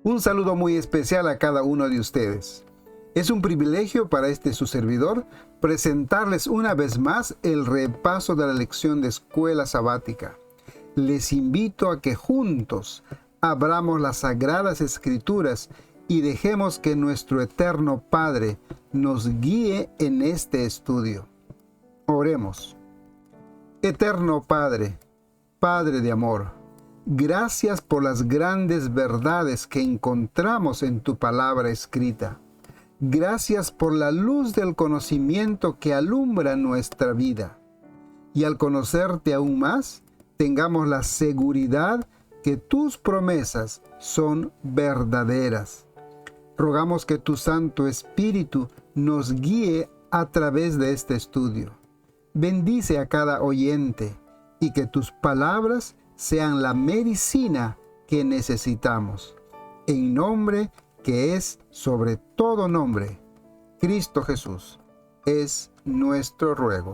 Un saludo muy especial a cada uno de ustedes. Es un privilegio para su servidor presentarles una vez más el repaso de la lección de escuela sabática. Les invito a que juntos abramos las sagradas escrituras y dejemos que nuestro eterno Padre nos guíe en este estudio. Oremos. Eterno Padre, Padre de amor, gracias por las grandes verdades que encontramos en tu palabra escrita. Gracias por la luz del conocimiento que alumbra nuestra vida. Y al conocerte aún más, tengamos la seguridad que tus promesas son verdaderas. Rogamos que tu Santo Espíritu nos guíe a través de este estudio. Bendice a cada oyente y que tus palabras sean la medicina que necesitamos. En nombre que es sobre todo nombre, Cristo Jesús, es nuestro ruego.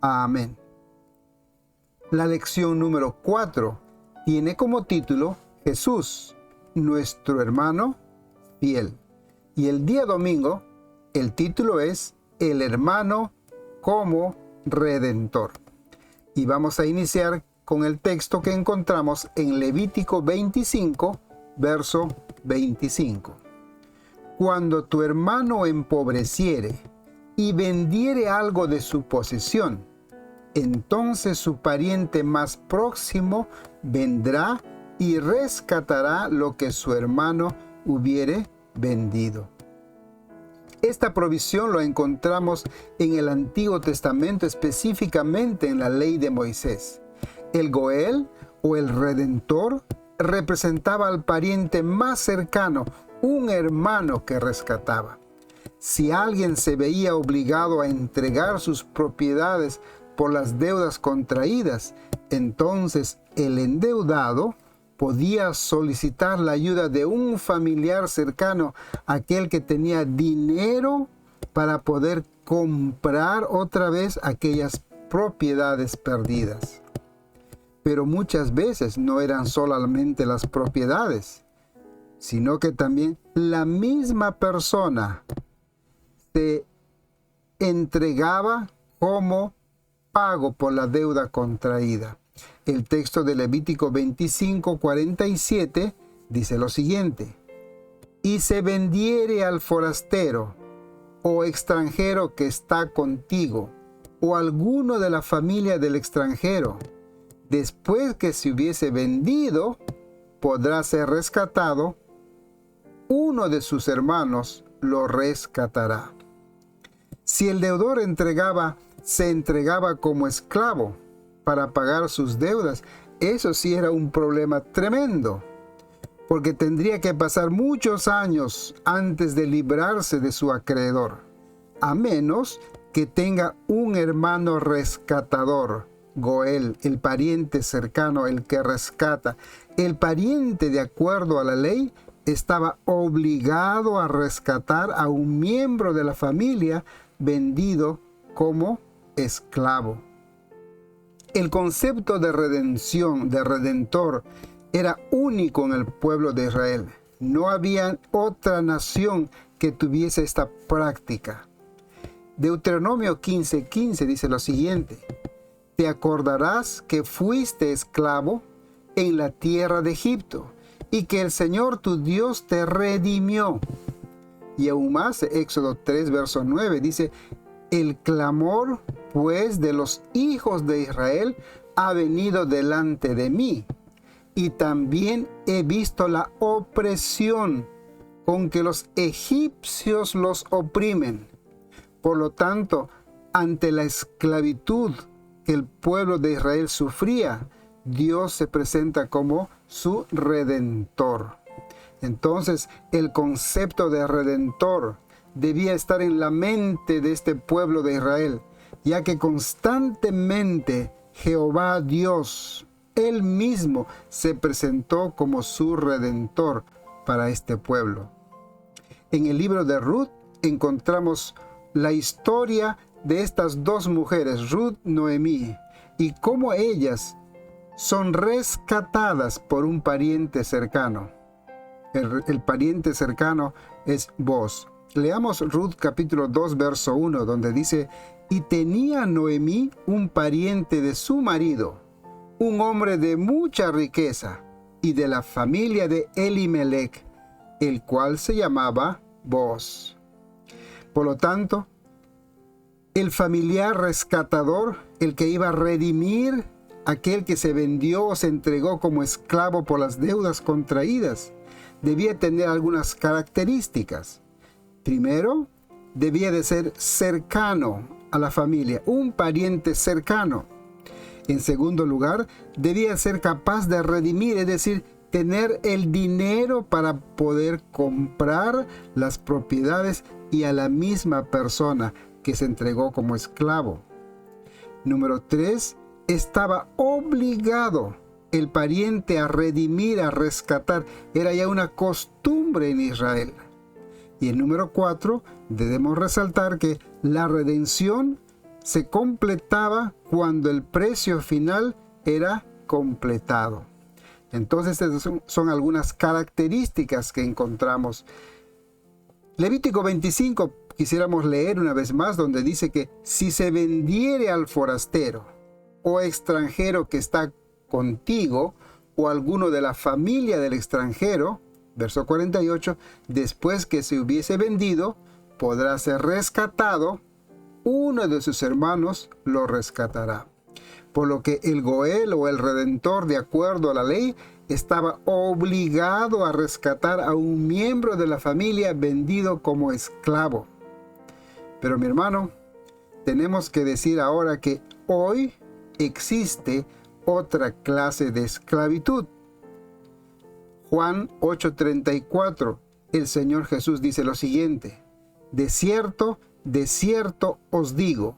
Amén. La lección número 4 tiene como título Jesús, nuestro hermano fiel. Y el día domingo, el título es El hermano como redentor. Y vamos a iniciar con el texto que encontramos en Levítico 25, verso 25. Cuando tu hermano empobreciere y vendiere algo de su posesión, entonces su pariente más próximo vendrá y rescatará lo que su hermano hubiere vendido. Esta provisión lo encontramos en el Antiguo Testamento, específicamente en la ley de Moisés. El Goel o el Redentor representaba al pariente más cercano, un hermano que rescataba. Si alguien se veía obligado a entregar sus propiedades por las deudas contraídas, entonces el endeudado podía solicitar la ayuda de un familiar cercano, aquel que tenía dinero para poder comprar otra vez aquellas propiedades perdidas. Pero muchas veces no eran solamente las propiedades, sino que también la misma persona se entregaba como pago por la deuda contraída. El texto de Levítico 25:47 dice lo siguiente: y se vendiere al forastero o extranjero que está contigo, o alguno de la familia del extranjero, después que se hubiese vendido, podrá ser rescatado, uno de sus hermanos lo rescatará. Si el deudor se entregaba como esclavo para pagar sus deudas, eso sí era un problema tremendo, porque tendría que pasar muchos años antes de librarse de su acreedor, a menos que tenga un hermano rescatador, Goel, el pariente cercano, el que rescata. El pariente, de acuerdo a la ley, estaba obligado a rescatar a un miembro de la familia vendido como esclavo. El concepto de redención, de redentor, era único en el pueblo de Israel. No había otra nación que tuviese esta práctica. Deuteronomio 15:15 dice lo siguiente: te acordarás que fuiste esclavo en la tierra de Egipto, y que el Señor tu Dios te redimió. Y aún más, Éxodo 3, verso 9 dice: el clamor pues de los hijos de Israel ha venido delante de mí, y también he visto la opresión con que los egipcios los oprimen. Por lo tanto, ante la esclavitud que el pueblo de Israel sufría, Dios se presenta como su redentor. Entonces, el concepto de redentor debía estar en la mente de este pueblo de Israel, ya que constantemente Jehová Dios, Él mismo, se presentó como su redentor para este pueblo. En el libro de Ruth encontramos la historia de estas dos mujeres, Ruth y Noemí, y cómo ellas son rescatadas por un pariente cercano. El pariente cercano es Booz. Leamos Ruth capítulo 2, verso 1, donde dice: y tenía Noemí un pariente de su marido, un hombre de mucha riqueza, y de la familia de Elimelech, el cual se llamaba Booz. Por lo tanto, el familiar rescatador, el que iba a redimir aquel que se vendió o se entregó como esclavo por las deudas contraídas, debía tener algunas características. Primero, debía de ser cercano a la familia, un pariente cercano. En segundo lugar, debía ser capaz de redimir, es decir, tener el dinero para poder comprar las propiedades y a la misma persona que se entregó como esclavo. Número 3, estaba obligado el pariente a redimir, a rescatar. Era ya una costumbre en Israel. Y en número 4, debemos resaltar que la redención se completaba cuando el precio final era completado. Entonces, estas son algunas características que encontramos. Levítico 25, quisiéramos leer una vez más, donde dice que si se vendiere al forastero o extranjero que está contigo, o alguno de la familia del extranjero, verso 48, después que se hubiese vendido, podrá ser rescatado, uno de sus hermanos lo rescatará. Por lo que el Goel o el Redentor, de acuerdo a la ley, estaba obligado a rescatar a un miembro de la familia vendido como esclavo. Pero mi hermano, tenemos que decir ahora que hoy existe otra clase de esclavitud. Juan 8:34, el Señor Jesús dice lo siguiente: de cierto os digo,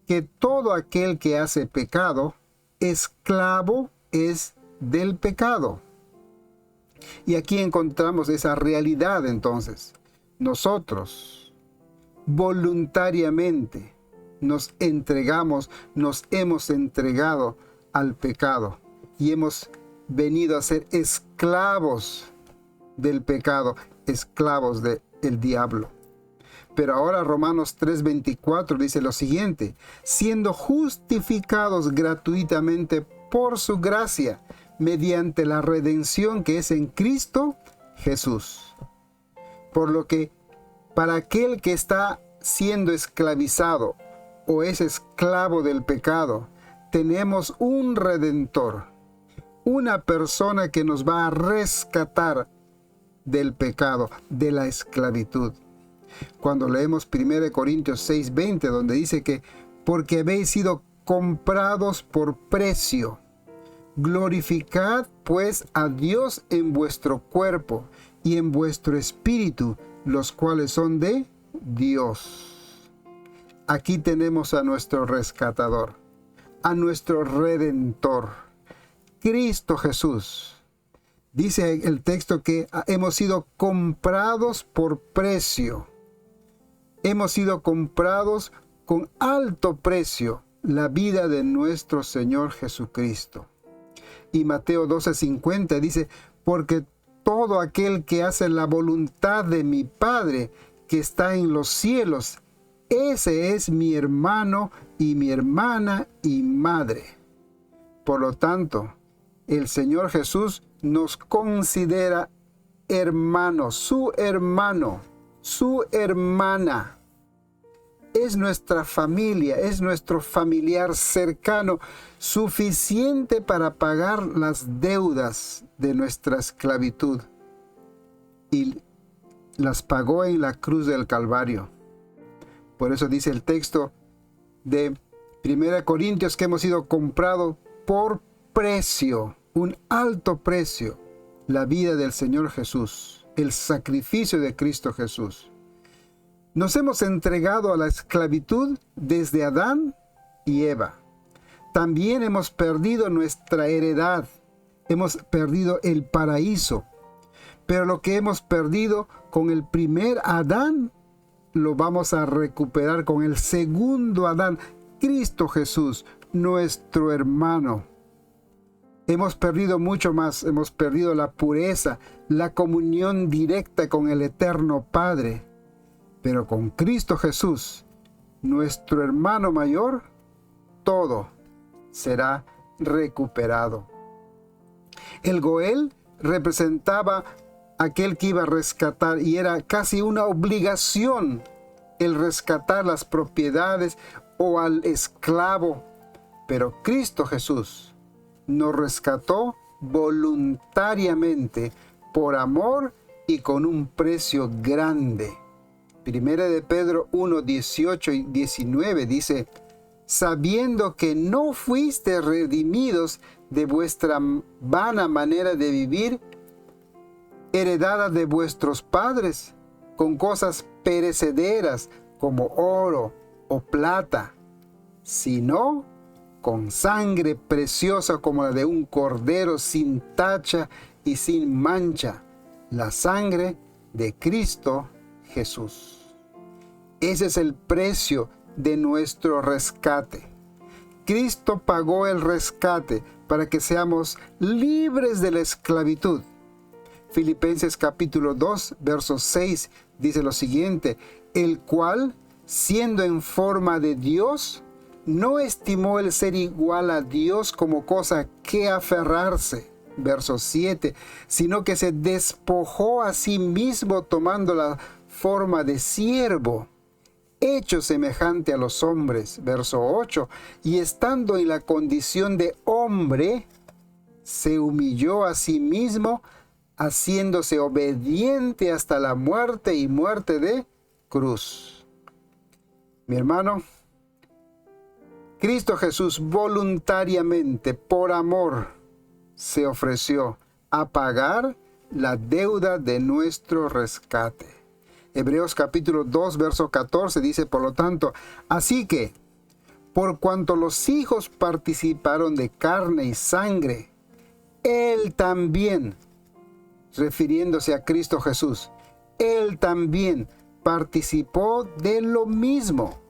que todo aquel que hace pecado, esclavo es del pecado. Y aquí encontramos esa realidad entonces. Nosotros voluntariamente nos hemos entregado al pecado y hemos venido a ser esclavos del pecado, esclavos del diablo. Pero ahora Romanos 3:24 dice lo siguiente: siendo justificados gratuitamente por su gracia, mediante la redención que es en Cristo Jesús. Por lo que para aquel que está siendo esclavizado o es esclavo del pecado, tenemos un redentor, una persona que nos va a rescatar del pecado, de la esclavitud. Cuando leemos 1 Corintios 6:20, donde dice que porque habéis sido comprados por precio, glorificad pues a Dios en vuestro cuerpo y en vuestro espíritu, los cuales son de Dios. Aquí tenemos a nuestro rescatador, a nuestro redentor, Cristo Jesús. Dice el texto que hemos sido comprados por precio. Hemos sido comprados con alto precio, la vida de nuestro Señor Jesucristo. Y Mateo 12:50 dice: porque todo aquel que hace la voluntad de mi Padre que está en los cielos, ese es mi hermano y mi hermana y madre. Por lo tanto, el Señor Jesús nos considera hermanos, su hermano, su hermana. Es nuestra familia, es nuestro familiar cercano, suficiente para pagar las deudas de nuestra esclavitud. Y las pagó en la cruz del Calvario. Por eso dice el texto de 1 Corintios que hemos sido comprados por precio, un alto precio, la vida del Señor Jesús, el sacrificio de Cristo Jesús. Nos hemos entregado a la esclavitud desde Adán y Eva. También hemos perdido nuestra heredad, hemos perdido el paraíso. Pero lo que hemos perdido con el primer Adán, lo vamos a recuperar con el segundo Adán, Cristo Jesús, nuestro hermano. Hemos perdido mucho más, hemos perdido la pureza, la comunión directa con el Eterno Padre. Pero con Cristo Jesús, nuestro hermano mayor, todo será recuperado. El Goel representaba aquel que iba a rescatar, y era casi una obligación el rescatar las propiedades o al esclavo. Pero Cristo Jesús nos rescató voluntariamente, por amor y con un precio grande. Primera de Pedro 1, 18 y 19 dice: sabiendo que no fuiste redimidos de vuestra vana manera de vivir, heredada de vuestros padres, con cosas perecederas como oro o plata, sino con sangre preciosa como la de un cordero sin tacha y sin mancha, la sangre de Cristo Jesús. Ese es el precio de nuestro rescate. Cristo pagó el rescate para que seamos libres de la esclavitud. Filipenses capítulo 2, verso 6 dice lo siguiente: el cual, siendo en forma de Dios, no estimó el ser igual a Dios como cosa que aferrarse. Verso 7, sino que se despojó a sí mismo tomando la forma de siervo, hecho semejante a los hombres. Verso 8, y estando en la condición de hombre, se humilló a sí mismo, haciéndose obediente hasta la muerte y muerte de cruz. Mi hermano, Cristo Jesús voluntariamente, por amor, se ofreció a pagar la deuda de nuestro rescate. Hebreos capítulo 2, verso 14 dice, por lo tanto, así que, por cuanto los hijos participaron de carne y sangre, Él también, refiriéndose a Cristo Jesús, Él también participó de lo mismo,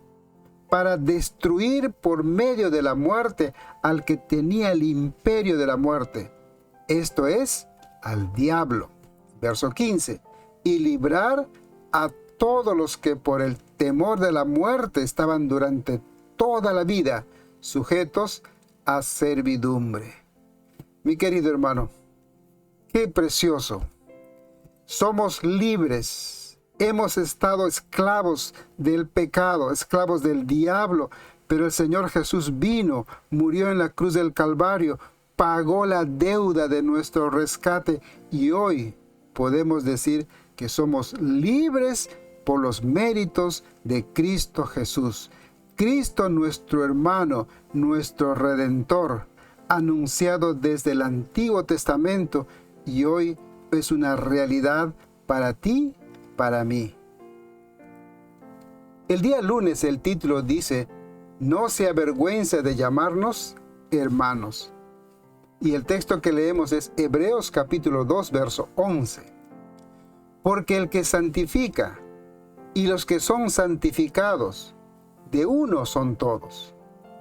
para destruir por medio de la muerte al que tenía el imperio de la muerte, esto es, al diablo. Verso 15, y librar a todos los que por el temor de la muerte estaban durante toda la vida sujetos a servidumbre. Mi querido hermano, qué precioso. Somos libres. Hemos estado esclavos del pecado, esclavos del diablo, pero el Señor Jesús vino, murió en la cruz del Calvario, pagó la deuda de nuestro rescate y hoy podemos decir que somos libres por los méritos de Cristo Jesús. Cristo, nuestro hermano, nuestro Redentor, anunciado desde el Antiguo Testamento y hoy es una realidad para ti, para mí. El día lunes el título dice, no se avergüenza de llamarnos hermanos. Y el texto que leemos es Hebreos capítulo 2, verso 11. Porque el que santifica y los que son santificados, de uno son todos.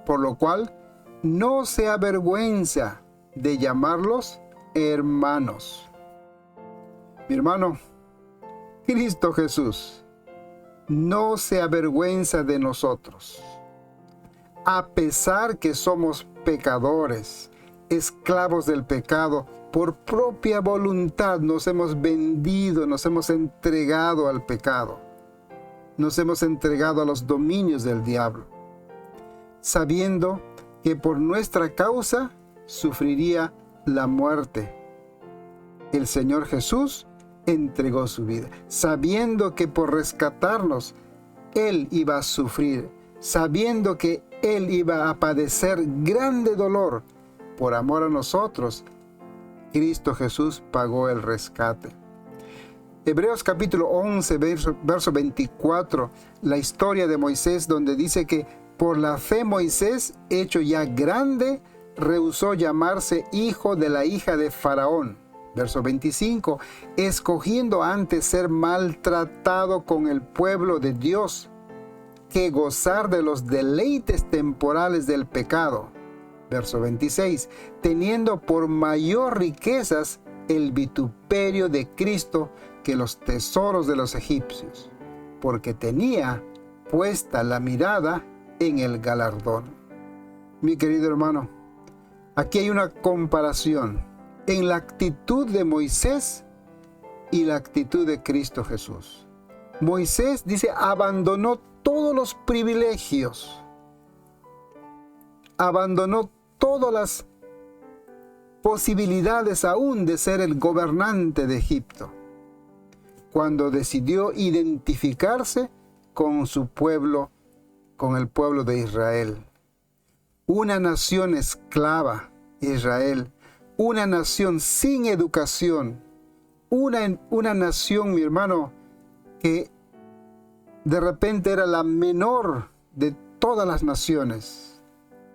Por lo cual, no se avergüenza de llamarlos hermanos. Mi hermano, Cristo Jesús no se avergüenza de nosotros. A pesar que somos pecadores, esclavos del pecado, por propia voluntad nos hemos vendido, nos hemos entregado al pecado. Nos hemos entregado a los dominios del diablo, sabiendo que por nuestra causa sufriría la muerte. El Señor Jesús entregó su vida, sabiendo que por rescatarnos, Él iba a sufrir, sabiendo que Él iba a padecer grande dolor. Por amor a nosotros, Cristo Jesús pagó el rescate. Hebreos capítulo 11, verso 24, la historia de Moisés, donde dice que por la fe Moisés, hecho ya grande, rehusó llamarse hijo de la hija de Faraón. Verso 25, escogiendo antes ser maltratado con el pueblo de Dios, que gozar de los deleites temporales del pecado, Verso 26. Teniendo por mayor riquezas el vituperio de Cristo que los tesoros de los egipcios, porque tenía puesta la mirada en el galardón. Mi querido hermano, aquí hay una comparación en la actitud de Moisés y la actitud de Cristo Jesús. Moisés, dice, abandonó todos los privilegios, abandonó todas las posibilidades aún de ser el gobernante de Egipto, cuando decidió identificarse con su pueblo, con el pueblo de Israel. Una nación esclava, Israel, una nación sin educación, una nación, mi hermano, que de repente era la menor de todas las naciones.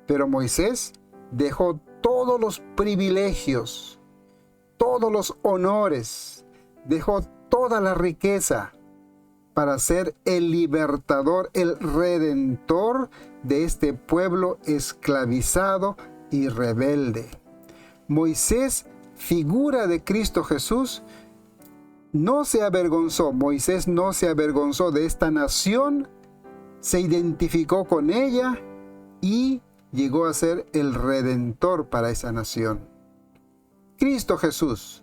Pero Moisés dejó todos los privilegios, todos los honores, dejó toda la riqueza para ser el libertador, el redentor de este pueblo esclavizado y rebelde. Moisés, figura de Cristo Jesús, no se avergonzó. Moisés no se avergonzó de esta nación, se identificó con ella y llegó a ser el redentor para esa nación. Cristo Jesús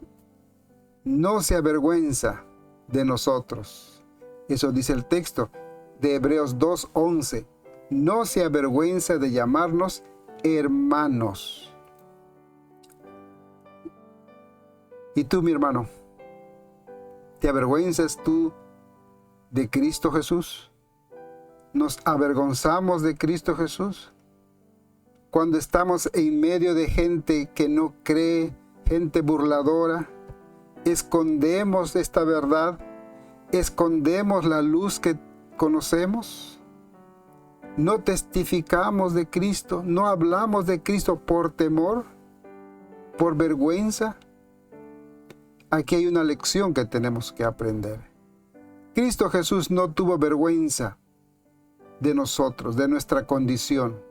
no se avergüenza de nosotros. Eso dice el texto de Hebreos 2:11. No se avergüenza de llamarnos hermanos. ¿Y tú, mi hermano? ¿Te avergüenzas tú de Cristo Jesús? ¿Nos avergonzamos de Cristo Jesús? Cuando estamos en medio de gente que no cree, gente burladora, escondemos esta verdad, escondemos la luz que conocemos, no testificamos de Cristo, no hablamos de Cristo por temor, por vergüenza. Aquí hay una lección que tenemos que aprender. Cristo Jesús no tuvo vergüenza de nosotros, de nuestra condición.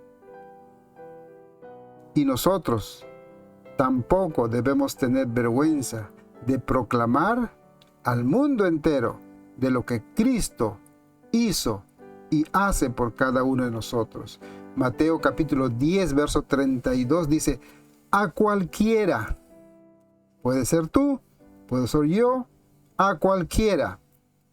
Y nosotros tampoco debemos tener vergüenza de proclamar al mundo entero de lo que Cristo hizo y hace por cada uno de nosotros. Mateo capítulo 10, verso 32 dice, a cualquiera, puede ser tú, puede ser yo, a cualquiera,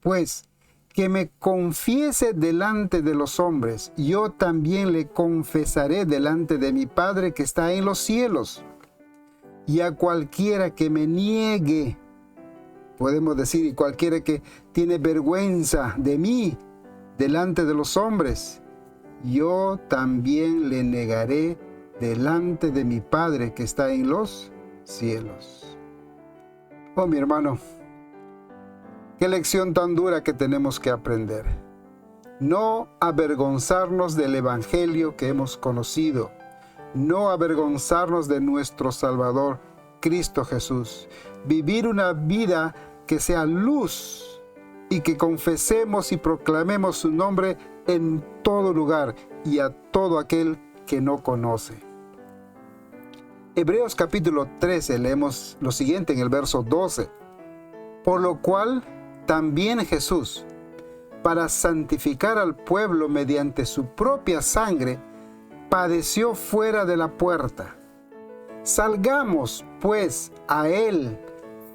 pues, que me confiese delante de los hombres, yo también le confesaré delante de mi Padre que está en los cielos. Y a cualquiera que me niegue, podemos decir, y cualquiera que tiene vergüenza de mí delante de los hombres, yo también le negaré delante de mi Padre que está en los cielos. Oh, mi hermano, qué lección tan dura que tenemos que aprender. No avergonzarnos del Evangelio que hemos conocido. No avergonzarnos de nuestro Salvador, Cristo Jesús. Vivir una vida que sea luz y que confesemos y proclamemos su nombre en todo lugar y a todo aquel que no conoce. Hebreos capítulo 13, leemos lo siguiente en el verso 12. Por lo cual también Jesús, para santificar al pueblo mediante su propia sangre, padeció fuera de la puerta. Salgamos, pues, a él,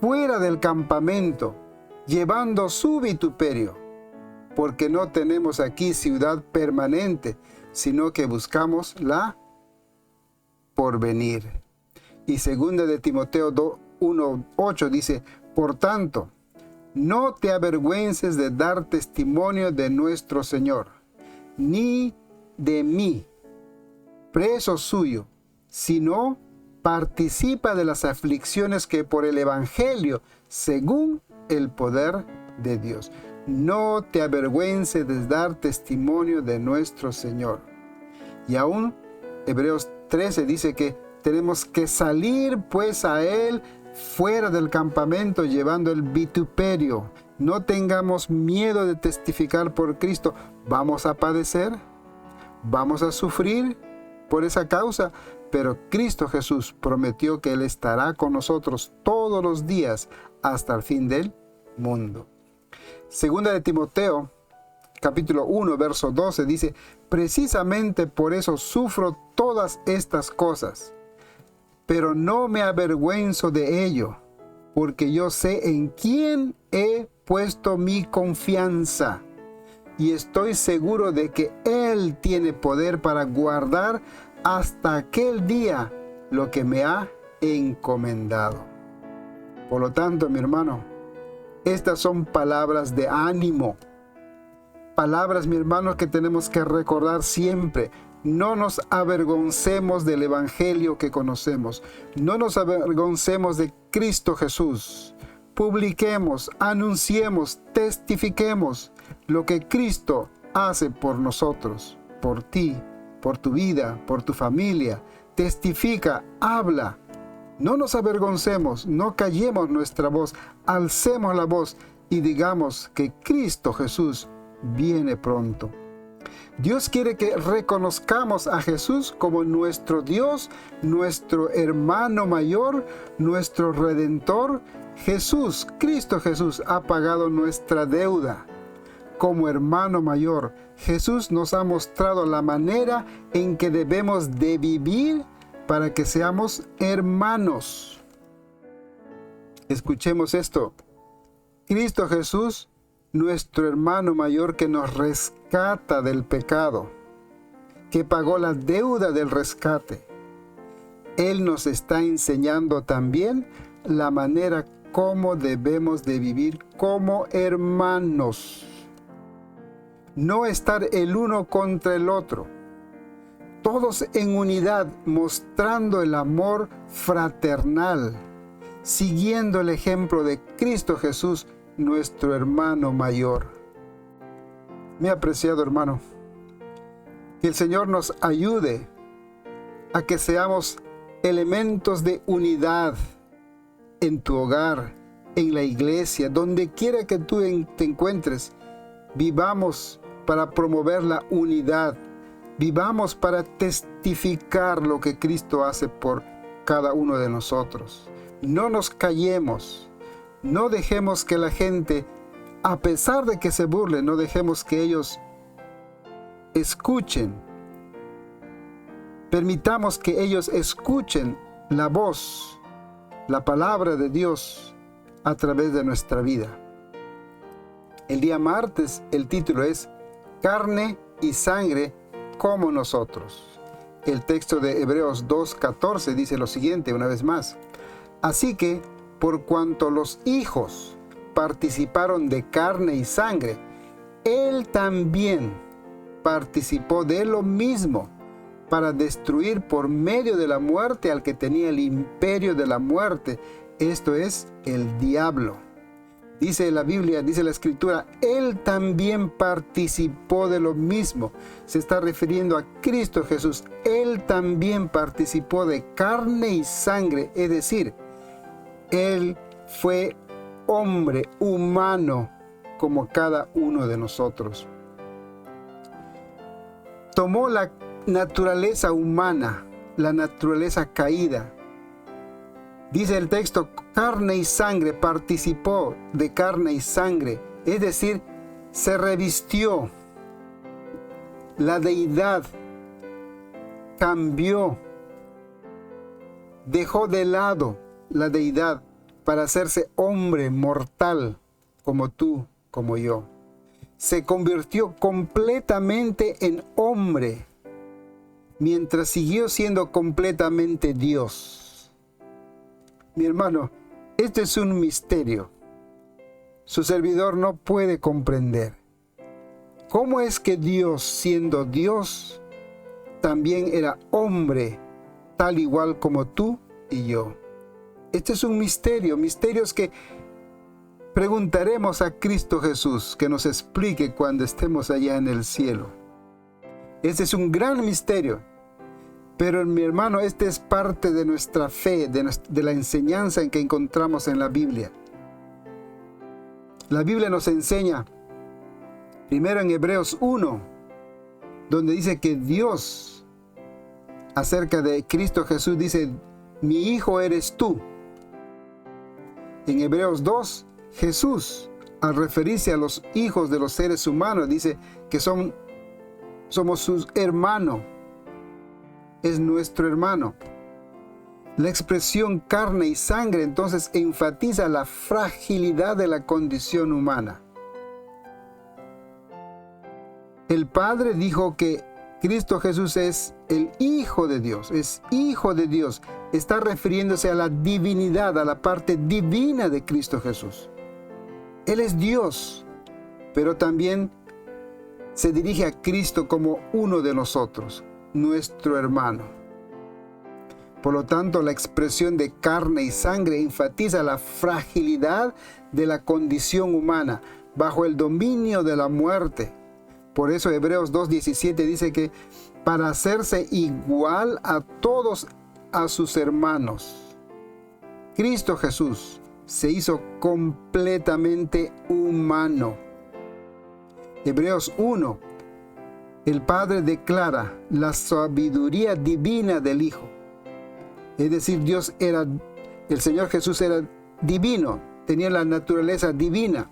fuera del campamento, llevando su vituperio, porque no tenemos aquí ciudad permanente, sino que buscamos la porvenir. Y 2 de Timoteo 1:8 dice, por tanto, no te avergüences de dar testimonio de nuestro Señor, ni de mí, preso suyo, sino participa de las aflicciones que por el Evangelio, según el poder de Dios. No te avergüences de dar testimonio de nuestro Señor. Y aún Hebreos 13 dice que tenemos que salir pues a Él fuera del campamento llevando el vituperio. No tengamos miedo de testificar por Cristo. ¿Vamos a padecer? ¿Vamos a sufrir por esa causa? pero Cristo Jesús prometió que Él estará con nosotros todos los días hasta el fin del mundo. Segunda de Timoteo, capítulo 1, verso 12, dice: precisamente por eso sufro todas estas cosas, pero no me avergüenzo de ello, porque yo sé en quién he puesto mi confianza, y estoy seguro de que Él tiene poder para guardar hasta aquel día lo que me ha encomendado. Por lo tanto, mi hermano, estas son palabras de ánimo. Palabras, mi hermano, que tenemos que recordar siempre. No nos avergoncemos del Evangelio que conocemos. No nos avergoncemos de Cristo Jesús. Publiquemos, anunciemos, testifiquemos lo que Cristo hace por nosotros, por ti, por tu vida, por tu familia. Testifica, habla. No nos avergoncemos, no callemos nuestra voz, alcemos la voz y digamos que Cristo Jesús viene pronto. Dios quiere que reconozcamos a Jesús como nuestro Dios, nuestro hermano mayor, nuestro Redentor. Jesús, Cristo Jesús, ha pagado nuestra deuda. Como hermano mayor, Jesús nos ha mostrado la manera en que debemos de vivir para que seamos hermanos. Escuchemos esto. Cristo Jesús, nuestro hermano mayor que nos rescata del pecado, que pagó la deuda del rescate. Él nos está enseñando también la manera como debemos de vivir como hermanos. No estar el uno contra el otro, todos en unidad, mostrando el amor fraternal, siguiendo el ejemplo de Cristo Jesús, nuestro hermano mayor. Mi apreciado hermano, que el Señor nos ayude a que seamos elementos de unidad en tu hogar, en la iglesia, donde quiera que tú te encuentres. Vivamos para promover la unidad. Vivamos para testificar lo que Cristo hace por cada uno de nosotros. No nos callemos. No dejemos que la gente, a pesar de que se burlen, no dejemos que ellos escuchen. Permitamos que ellos escuchen la voz, la palabra de Dios a través de nuestra vida. El día martes el título es Carne y sangre como nosotros. El texto de Hebreos 2:14 dice lo siguiente una vez más: así que, por cuanto los hijos participaron de carne y sangre, Él también participó de lo mismo, para destruir por medio de la muerte al que tenía el imperio de la muerte, esto es, el diablo. Dice la Biblia, dice la Escritura, Él también participó de lo mismo. Se está refiriendo a Cristo Jesús. Él también participó de carne y sangre, es decir, Él fue hombre, humano, como cada uno de nosotros. Tomó la naturaleza humana, la naturaleza caída. Dice el texto, carne y sangre, participó de carne y sangre, es decir, se revistió. La deidad cambió, dejó de lado la deidad para hacerse hombre mortal como tú, como yo. Se convirtió completamente en hombre, mientras siguió siendo completamente Dios. Mi hermano, este es un misterio. Su servidor no puede comprender. ¿Cómo es que Dios, siendo Dios, también era hombre, tal igual como tú y yo? Este es un misterio, misterios que preguntaremos a Cristo Jesús que nos explique cuando estemos allá en el cielo. Este es un gran misterio. Pero mi hermano, este es parte de nuestra fe, de la enseñanza en que encontramos en la Biblia. La Biblia nos enseña, primero en Hebreos 1, donde dice que Dios acerca de Cristo Jesús dice, mi hijo eres tú. En Hebreos 2, Jesús, al referirse a los hijos de los seres humanos, dice que somos sus hermanos. Es nuestro hermano. La expresión carne y sangre entonces enfatiza la fragilidad de la condición humana. El Padre dijo que Cristo Jesús es el Hijo de Dios, es Hijo de Dios. Está refiriéndose a la divinidad, a la parte divina de Cristo Jesús. Él es Dios, pero también se dirige a Cristo como uno de nosotros, nuestro hermano. Por lo tanto, la expresión de carne y sangre enfatiza la fragilidad de la condición humana bajo el dominio de la muerte. Por eso Hebreos 2:17 dice que para hacerse igual a todos a sus hermanos, Cristo Jesús se hizo completamente humano. Hebreos 1, el Padre declara la sabiduría divina del Hijo. Es decir, el Señor Jesús era divino, tenía la naturaleza divina.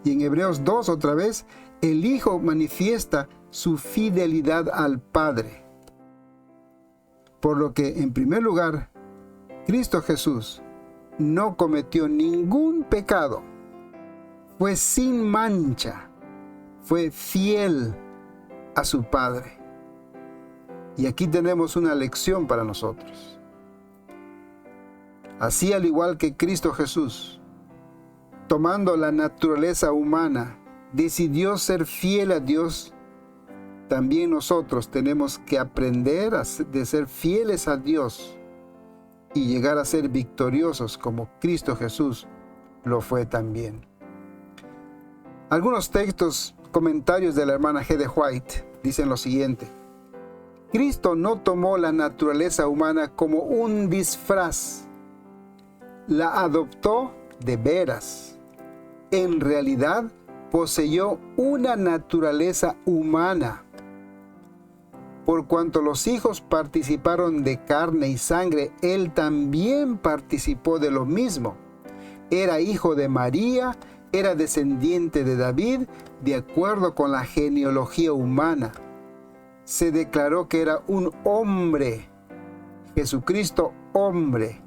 Y en Hebreos 2 otra vez, el Hijo manifiesta su fidelidad al Padre. Por lo que, en primer lugar, Cristo Jesús no cometió ningún pecado. Fue sin mancha. Fue fiel a su Padre. Y aquí tenemos una lección para nosotros. Así, al igual que Cristo Jesús, tomando la naturaleza humana, decidió ser fiel a Dios, también nosotros tenemos que aprender de ser fieles a Dios y llegar a ser victoriosos como Cristo Jesús lo fue también. Algunos comentarios de la hermana G. de White dicen lo siguiente: Cristo no tomó la naturaleza humana como un disfraz, la adoptó de veras. En realidad, poseyó una naturaleza humana. Por cuanto los hijos participaron de carne y sangre, él también participó de lo mismo. Era hijo de María, era descendiente de David, de acuerdo con la genealogía humana. Se declaró que era un hombre, Jesucristo hombre.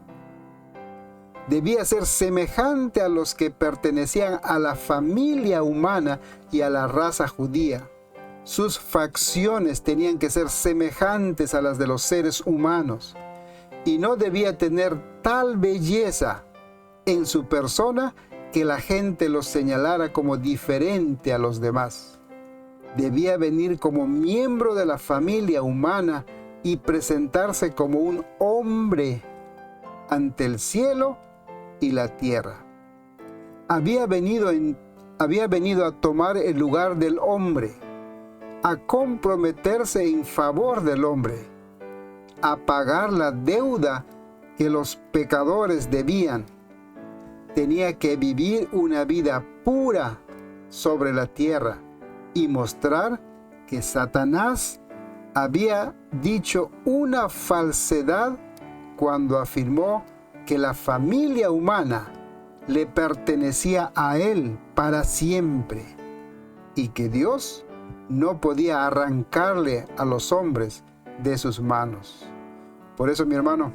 Debía ser semejante a los que pertenecían a la familia humana y a la raza judía. Sus facciones tenían que ser semejantes a las de los seres humanos, y no debía tener tal belleza en su persona que la gente los señalara como diferente a los demás. Debía venir como miembro de la familia humana y presentarse como un hombre ante el cielo y la tierra. Había venido a tomar el lugar del hombre, a comprometerse en favor del hombre, a pagar la deuda que los pecadores debían. Tenía que vivir una vida pura sobre la tierra y mostrar que Satanás había dicho una falsedad cuando afirmó que la familia humana le pertenecía a él para siempre y que Dios no podía arrancarle a los hombres de sus manos. Por eso, mi hermano,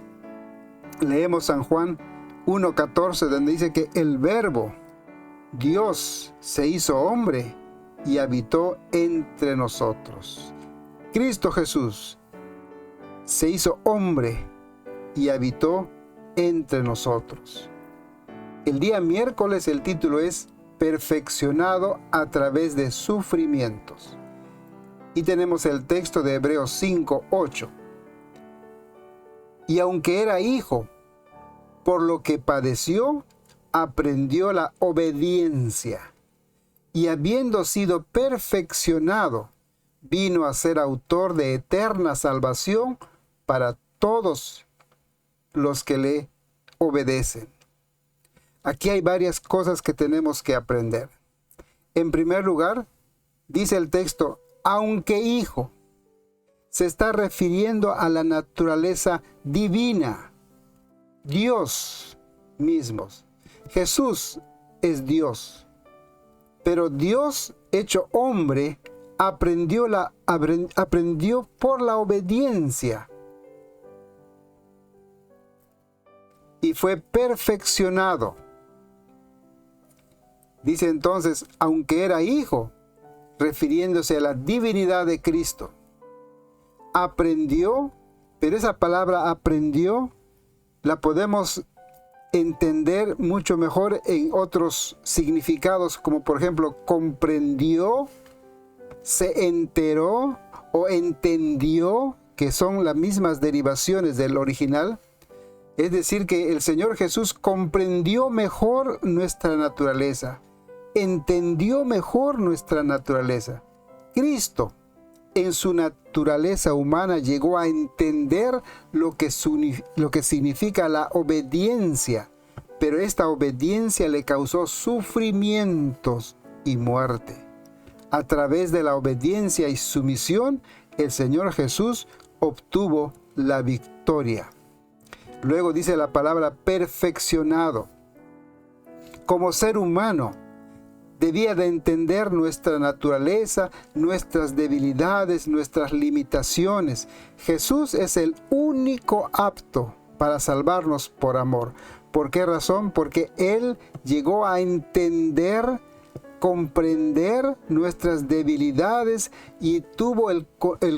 leemos San Juan 1:14, donde dice que el Verbo, Dios, se hizo hombre y habitó entre nosotros. Cristo Jesús se hizo hombre y habitó entre nosotros. El día miércoles el título es Perfeccionado a través de sufrimientos. Y tenemos el texto de Hebreos 5:8. Y aunque era hijo, por lo que padeció, aprendió la obediencia. Y habiendo sido perfeccionado, vino a ser autor de eterna salvación para todos los que le obedecen. Aquí hay varias cosas que tenemos que aprender. En primer lugar, dice el texto, aunque hijo. se está refiriendo a la naturaleza divina, Dios mismos. Jesús es Dios, pero Dios hecho hombre aprendió por la obediencia y fue perfeccionado. Dice entonces, aunque era hijo, refiriéndose a la divinidad de Cristo, aprendió, pero esa palabra aprendió la podemos entender mucho mejor en otros significados, como por ejemplo comprendió, se enteró o entendió, que son las mismas derivaciones del original. Es decir, que el Señor Jesús comprendió mejor nuestra naturaleza, entendió mejor nuestra naturaleza. Cristo, en su naturaleza humana, llegó a entender lo que significa la obediencia, pero esta obediencia le causó sufrimientos y muerte. A través de la obediencia y sumisión, el Señor Jesús obtuvo la victoria. Luego dice la palabra perfeccionado. Como ser humano, debía de entender nuestra naturaleza, nuestras debilidades, nuestras limitaciones. Jesús es el único apto para salvarnos por amor. ¿Por qué razón? Porque Él llegó a entender, comprender nuestras debilidades y tuvo el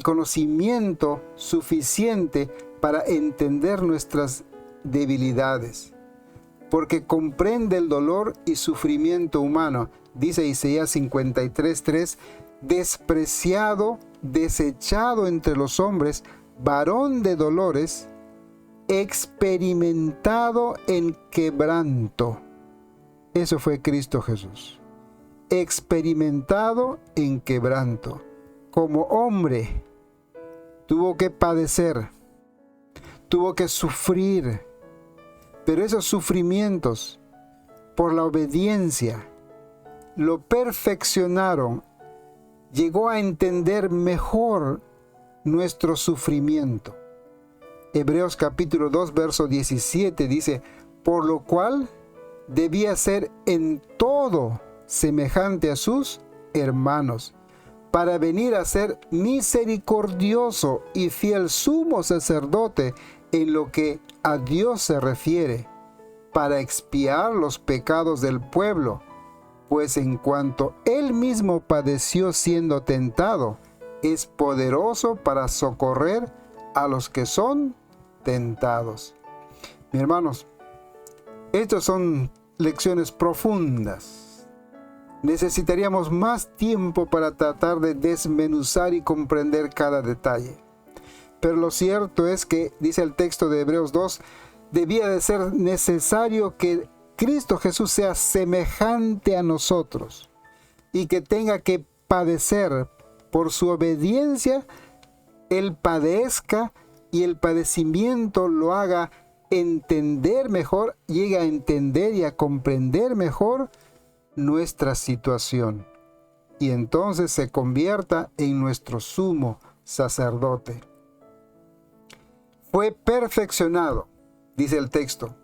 conocimiento suficiente para entender nuestras debilidades. Porque comprende el dolor y sufrimiento humano. Dice Isaías 53:3, despreciado, desechado entre los hombres, varón de dolores, experimentado en quebranto. Eso fue Cristo Jesús. Experimentado en quebranto. Como hombre, tuvo que padecer, tuvo que sufrir, pero esos sufrimientos, por la obediencia, lo perfeccionaron. Llegó a entender mejor nuestro sufrimiento. Hebreos capítulo 2, verso 17 dice, por lo cual debía ser en todo semejante a sus hermanos, para venir a ser misericordioso y fiel sumo sacerdote en lo que a Dios se refiere, para expiar los pecados del pueblo, pues en cuanto Él mismo padeció siendo tentado, es poderoso para socorrer a los que son tentados. Mis hermanos, estas son lecciones profundas. Necesitaríamos más tiempo para tratar de desmenuzar y comprender cada detalle. Pero lo cierto es que, dice el texto de Hebreos 2, debía de ser necesario que Cristo Jesús sea semejante a nosotros y que tenga que padecer por su obediencia. Él padezca y el padecimiento lo haga entender mejor, llegue a entender y a comprender mejor nuestra situación, y entonces se convierta en nuestro sumo sacerdote. Fue perfeccionado, dice el texto.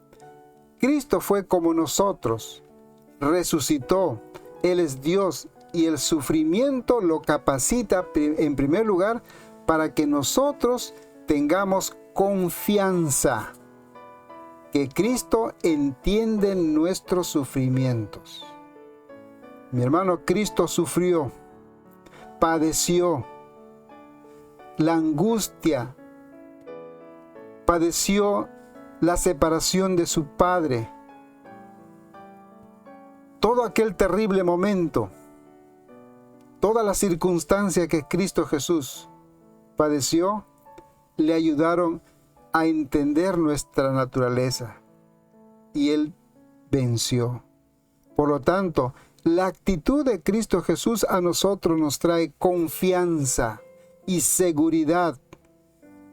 Cristo fue como nosotros, resucitó, Él es Dios, y el sufrimiento lo capacita en primer lugar para que nosotros tengamos confianza que Cristo entiende nuestros sufrimientos. Mi hermano, Cristo sufrió, padeció la angustia, padeció la separación de su Padre, todo aquel terrible momento, todas las circunstancias que Cristo Jesús padeció, le ayudaron a entender nuestra naturaleza, y Él venció. Por lo tanto, la actitud de Cristo Jesús a nosotros nos trae confianza y seguridad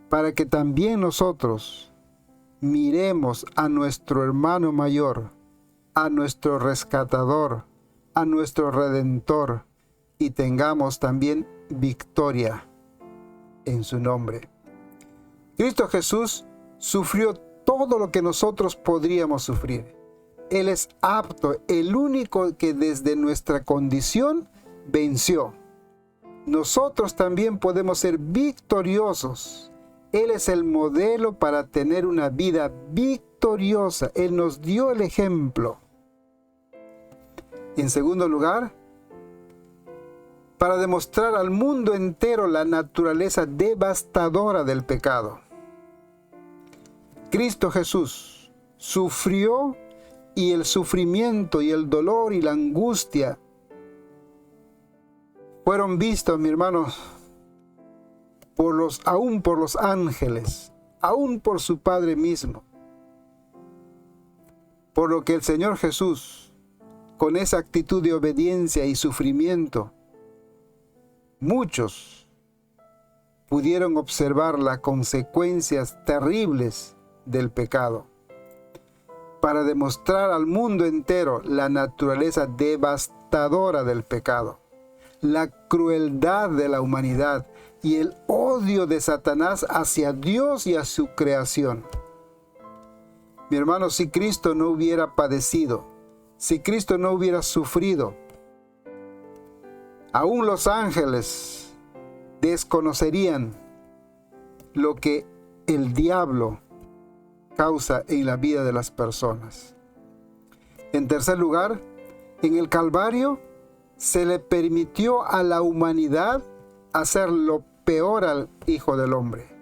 para que también nosotros miremos a nuestro hermano mayor, a nuestro rescatador, a nuestro redentor, y tengamos también victoria. en su nombre. Cristo Jesús sufrió todo lo que nosotros podríamos sufrir. Él es apto, el único que desde nuestra condición venció. Nosotros también podemos ser victoriosos. Él es el modelo para tener una vida victoriosa. Él nos dio el ejemplo. En segundo lugar, para demostrar al mundo entero la naturaleza devastadora del pecado. Cristo Jesús sufrió, y el sufrimiento y el dolor y la angustia fueron vistos, mi hermano, aún por los ángeles, aún por su Padre mismo. Por lo que el Señor Jesús, con esa actitud de obediencia y sufrimiento, muchos pudieron observar las consecuencias terribles del pecado. Para demostrar al mundo entero la naturaleza devastadora del pecado, la crueldad de la humanidad y el odio de Satanás hacia Dios y a su creación. Mi hermano, si Cristo no hubiera padecido, si Cristo no hubiera sufrido, aún los ángeles desconocerían lo que el diablo causa en la vida de las personas. En tercer lugar, en el Calvario se le permitió a la humanidad hacer lo peor al Hijo del Hombre.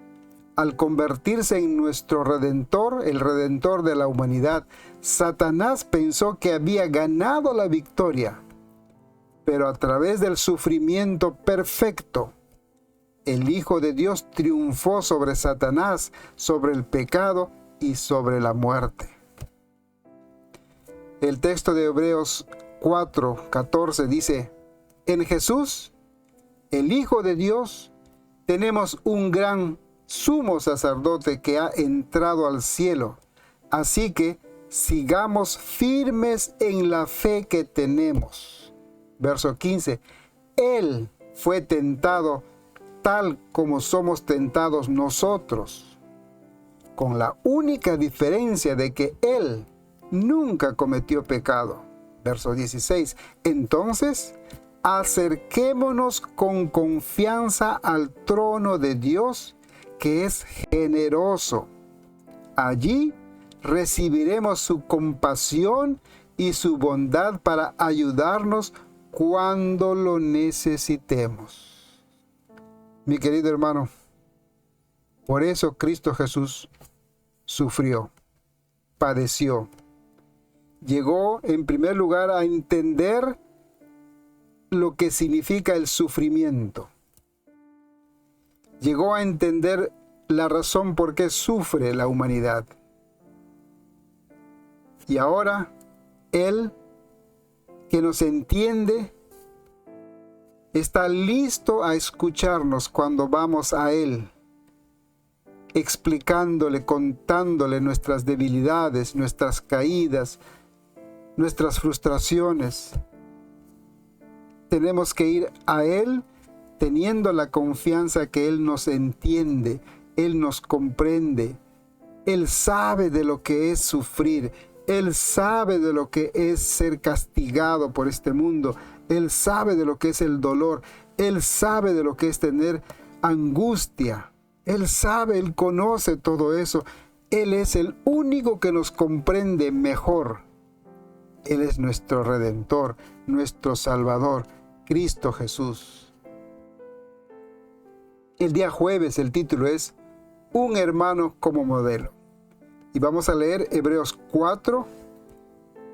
Al convertirse en nuestro Redentor, el Redentor de la humanidad, Satanás pensó que había ganado la victoria, pero a través del sufrimiento perfecto, el Hijo de Dios triunfó sobre Satanás, sobre el pecado y sobre la muerte. El texto de Hebreos 4:14 dice: en Jesús, el Hijo de Dios, tenemos un gran sumo sacerdote que ha entrado al cielo. Así que sigamos firmes en la fe que tenemos. Verso 15. Él fue tentado tal como somos tentados nosotros, con la única diferencia de que Él nunca cometió pecado. Verso 16. Entonces, acerquémonos con confianza al trono de Dios, que es generoso. Allí recibiremos su compasión y su bondad para ayudarnos cuando lo necesitemos. Mi querido hermano, por eso Cristo Jesús sufrió, padeció. Llegó en primer lugar a entender lo que significa el sufrimiento. Llegó a entender la razón por qué sufre la humanidad. Y ahora, Él, que nos entiende, está listo a escucharnos cuando vamos a Él, explicándole, contándole nuestras debilidades, nuestras caídas, nuestras frustraciones. Tenemos que ir a Él teniendo la confianza que Él nos entiende, Él nos comprende. Él sabe de lo que es sufrir, Él sabe de lo que es ser castigado por este mundo, Él sabe de lo que es el dolor, Él sabe de lo que es tener angustia, Él sabe, Él conoce todo eso. Él es el único que nos comprende mejor. Él es nuestro Redentor, nuestro Salvador, Cristo Jesús. El día jueves el título es Un hermano como modelo. Y vamos a leer Hebreos 4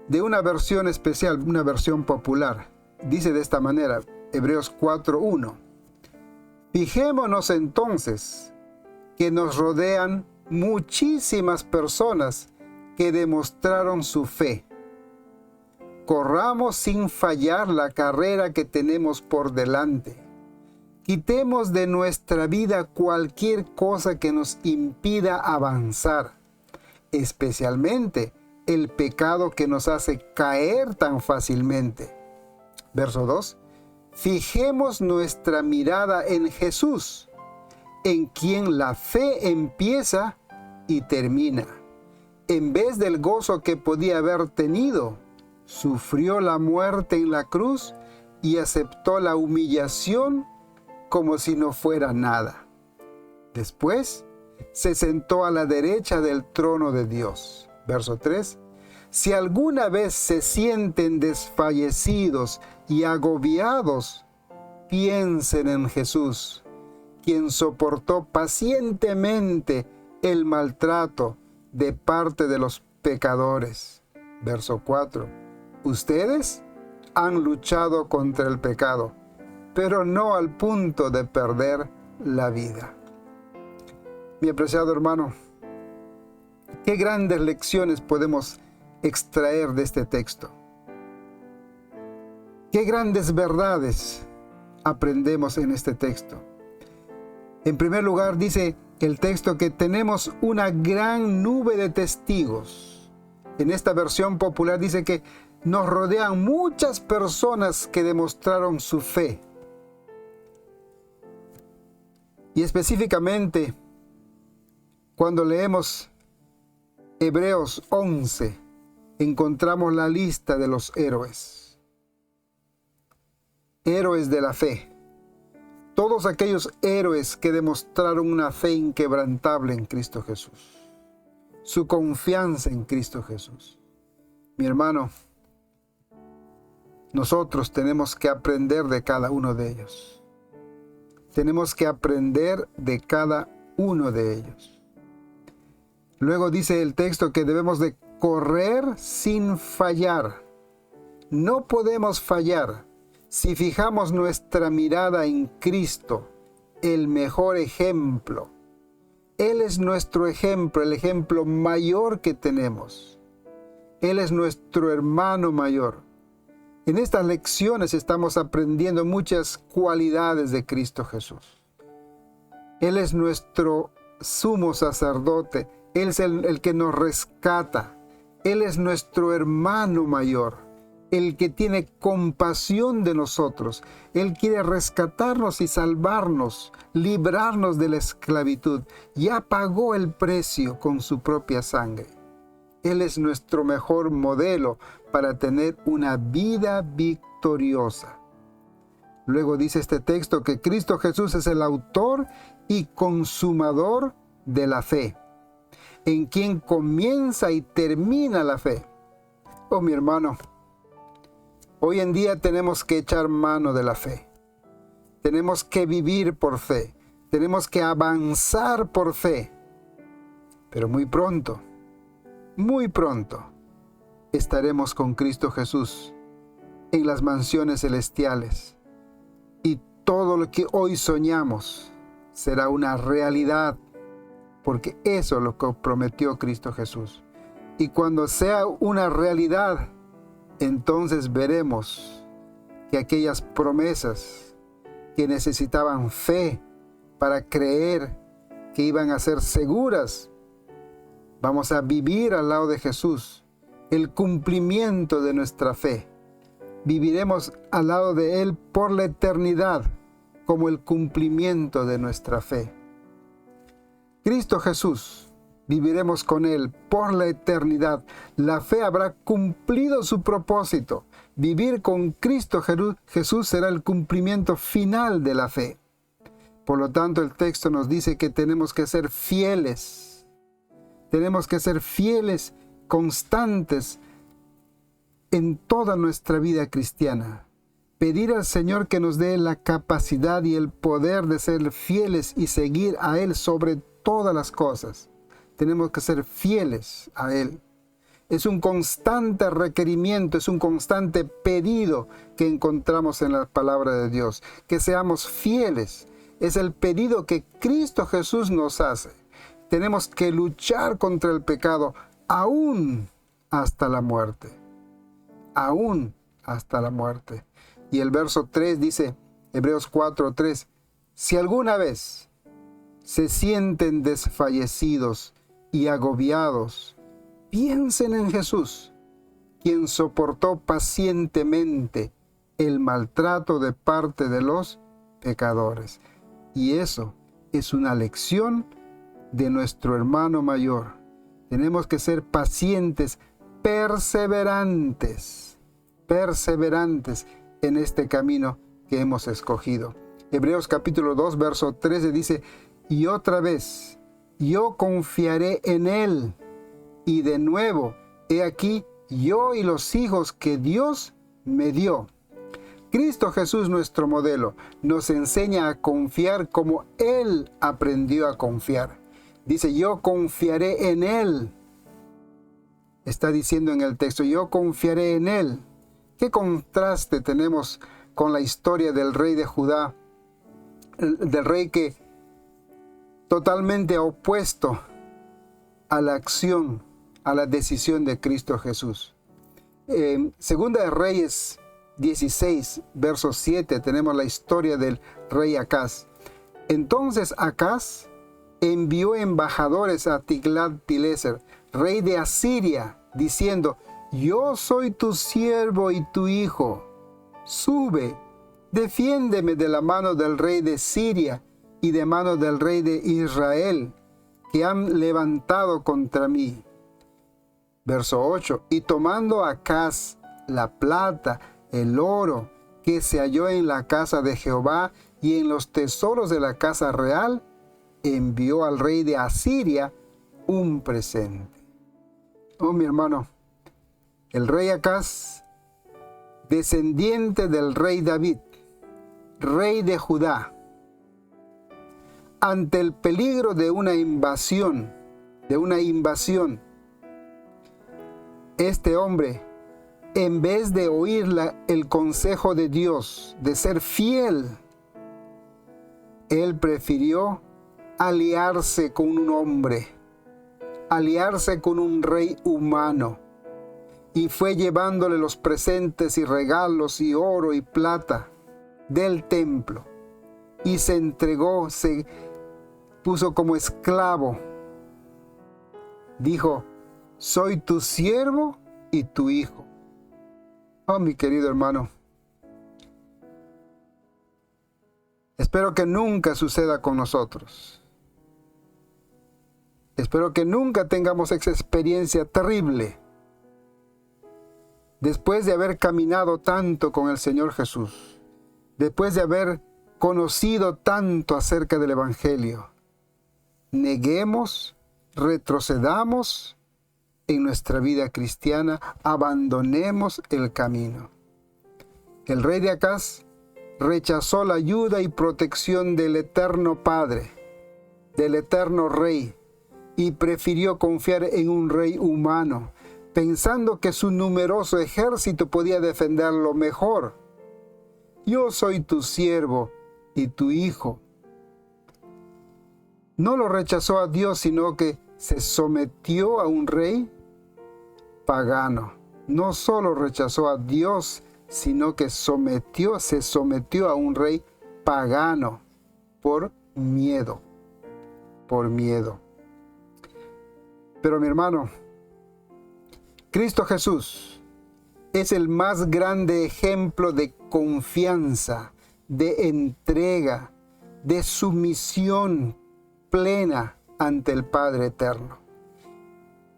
de una versión especial, una versión popular. Dice de esta manera, Hebreos 4:1. Fijémonos entonces que nos rodean muchísimas personas que demostraron su fe. Corramos sin fallar la carrera que tenemos por delante. Quitemos de nuestra vida cualquier cosa que nos impida avanzar, especialmente el pecado que nos hace caer tan fácilmente. Verso 2. Fijemos nuestra mirada en Jesús, en quien la fe empieza y termina. En vez del gozo que podía haber tenido, sufrió la muerte en la cruz y aceptó la humillación como si no fuera nada. Después, se sentó a la derecha del trono de Dios. Verso 3. Si alguna vez se sienten desfallecidos y agobiados, piensen en Jesús, quien soportó pacientemente el maltrato de parte de los pecadores. Verso 4. Ustedes han luchado contra el pecado, pero no al punto de perder la vida. Mi apreciado hermano, qué grandes lecciones podemos extraer de este texto. Qué grandes verdades aprendemos en este texto. En primer lugar, dice el texto que tenemos una gran nube de testigos. En esta versión popular dice que nos rodean muchas personas que demostraron su fe. Y específicamente, cuando leemos Hebreos 11, encontramos la lista de los héroes. Héroes de la fe. Todos aquellos héroes que demostraron una fe inquebrantable en Cristo Jesús. Su confianza en Cristo Jesús. Mi hermano, nosotros tenemos que aprender de cada uno de ellos. Tenemos que aprender de cada uno de ellos. Luego dice el texto que debemos de correr sin fallar. No podemos fallar si fijamos nuestra mirada en Cristo, el mejor ejemplo. Él es nuestro ejemplo, el ejemplo mayor que tenemos. Él es nuestro hermano mayor. En estas lecciones estamos aprendiendo muchas cualidades de Cristo Jesús. Él es nuestro sumo sacerdote. Él es el que nos rescata. Él es nuestro hermano mayor, el que tiene compasión de nosotros. Él quiere rescatarnos y salvarnos, librarnos de la esclavitud. Ya pagó el precio con su propia sangre. Él es nuestro mejor modelo para tener una vida victoriosa. Luego dice este texto que Cristo Jesús es el autor y consumador de la fe, en quien comienza y termina la fe. Oh, mi hermano, hoy en día tenemos que echar mano de la fe. Tenemos que vivir por fe. Tenemos que avanzar por fe. Pero muy pronto, estaremos con Cristo Jesús en las mansiones celestiales. Y todo lo que hoy soñamos será una realidad, porque eso es lo que prometió Cristo Jesús. Y cuando sea una realidad, entonces veremos que aquellas promesas que necesitaban fe para creer que iban a ser seguras, vamos a vivir al lado de Jesús el cumplimiento de nuestra fe. Viviremos al lado de Él por la eternidad como el cumplimiento de nuestra fe. Cristo Jesús, viviremos con Él por la eternidad. La fe habrá cumplido su propósito. Vivir con Cristo Jesús será el cumplimiento final de la fe. Por lo tanto, el texto nos dice que tenemos que ser fieles. Tenemos que ser fieles, constantes en toda nuestra vida cristiana. Pedir al Señor que nos dé la capacidad y el poder de ser fieles y seguir a Él sobre todas las cosas. Tenemos que ser fieles a Él. Es un constante requerimiento, es un constante pedido que encontramos en la palabra de Dios. Que seamos fieles. Es el pedido que Cristo Jesús nos hace. Tenemos que luchar contra el pecado aún hasta la muerte. Aún hasta la muerte. Y el verso 3 dice, Hebreos 4:3, si alguna vez se sienten desfallecidos y agobiados, piensen en Jesús, quien soportó pacientemente el maltrato de parte de los pecadores. Y eso es una lección de nuestro hermano mayor. Tenemos que ser pacientes, perseverantes en este camino que hemos escogido. Hebreos capítulo 2, verso 13 dice: y otra vez, yo confiaré en Él. Y de nuevo, he aquí, yo y los hijos que Dios me dio. Cristo Jesús, nuestro modelo, nos enseña a confiar como Él aprendió a confiar. Dice: yo confiaré en Él. Está diciendo en el texto: yo confiaré en Él. ¿Qué contraste tenemos con la historia del rey de Judá? Del rey que totalmente opuesto a la acción, a la decisión de Cristo Jesús. Segunda de Reyes 16, verso 7, tenemos la historia del rey Acaz. Entonces Acaz envió embajadores a Tiglat-Pileser, rey de Asiria, diciendo: yo soy tu siervo y tu hijo. Sube, defiéndeme de la mano del rey de Siria y de mano del rey de Israel, que han levantado contra mí. Verso 8. Y tomando Acaz la plata, el oro que se halló en la casa de Jehová y en los tesoros de la casa real, envió al rey de Asiria un presente. Oh, mi hermano, el rey Acaz, descendiente del rey David, rey de Judá, ante el peligro de una invasión, este hombre, en vez de oír el consejo de Dios, de ser fiel, él prefirió aliarse con un hombre, aliarse con un rey humano, y fue llevándole los presentes y regalos y oro y plata del templo, y se entregó, se puso como esclavo. Dijo: soy tu siervo y tu hijo. Oh, mi querido hermano, espero que nunca suceda con nosotros. Espero que nunca tengamos esa experiencia terrible después de haber caminado tanto con el Señor Jesús, después de haber conocido tanto acerca del Evangelio. Neguemos, retrocedamos en nuestra vida cristiana, abandonemos el camino. El rey de Acaz rechazó la ayuda y protección del eterno Padre, del eterno Rey, y prefirió confiar en un rey humano, pensando que su numeroso ejército podía defenderlo mejor. Yo soy tu siervo y tu hijo. No lo rechazó a Dios, sino que se sometió a un rey pagano. No solo rechazó a Dios, sino que se sometió a un rey pagano por miedo. Pero mi hermano, Cristo Jesús es el más grande ejemplo de confianza, de entrega, de sumisión plena ante el Padre Eterno.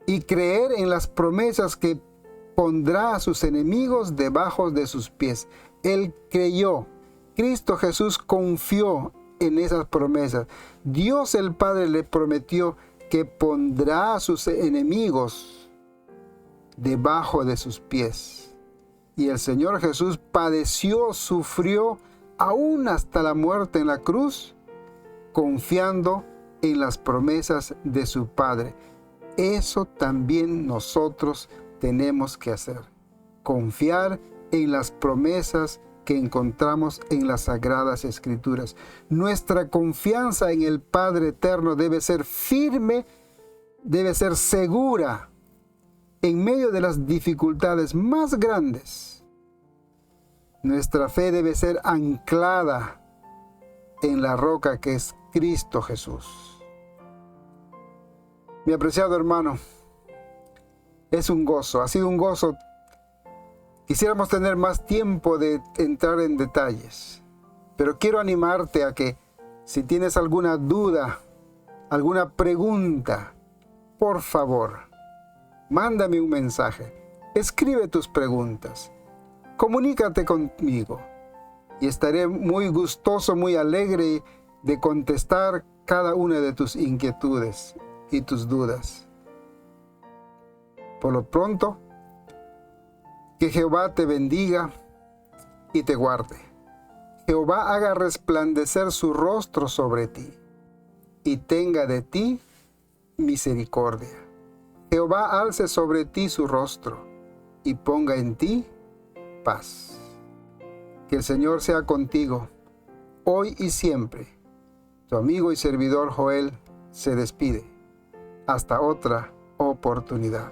Y creer en las promesas que pondrá a sus enemigos debajo de sus pies. Él creyó. Cristo Jesús confió en esas promesas. Dios el Padre le prometió que pondrá a sus enemigos debajo de sus pies. Y el Señor Jesús padeció, sufrió, aún hasta la muerte en la cruz, confiando en las promesas de su Padre. Eso también nosotros tenemos que hacer. Confiar en las promesas que encontramos en las Sagradas Escrituras. Nuestra confianza en el Padre Eterno debe ser firme, debe ser segura en medio de las dificultades más grandes. Nuestra fe debe ser anclada en la roca que es Cristo Jesús. Mi apreciado hermano, es un gozo, ha sido un gozo. Quisiéramos tener más tiempo de entrar en detalles, pero quiero animarte a que Si tienes alguna duda, alguna pregunta, por favor, mándame un mensaje. Escribe tus preguntas. Comunícate conmigo y estaré muy gustoso, muy alegre de contestar cada una de tus inquietudes y tus dudas. Por lo pronto, que Jehová te bendiga y te guarde. Jehová haga resplandecer su rostro sobre ti y tenga de ti misericordia. Jehová alce sobre ti su rostro y ponga en ti paz. Que el Señor sea contigo, hoy y siempre. Tu amigo y servidor Joel se despide. Hasta otra oportunidad.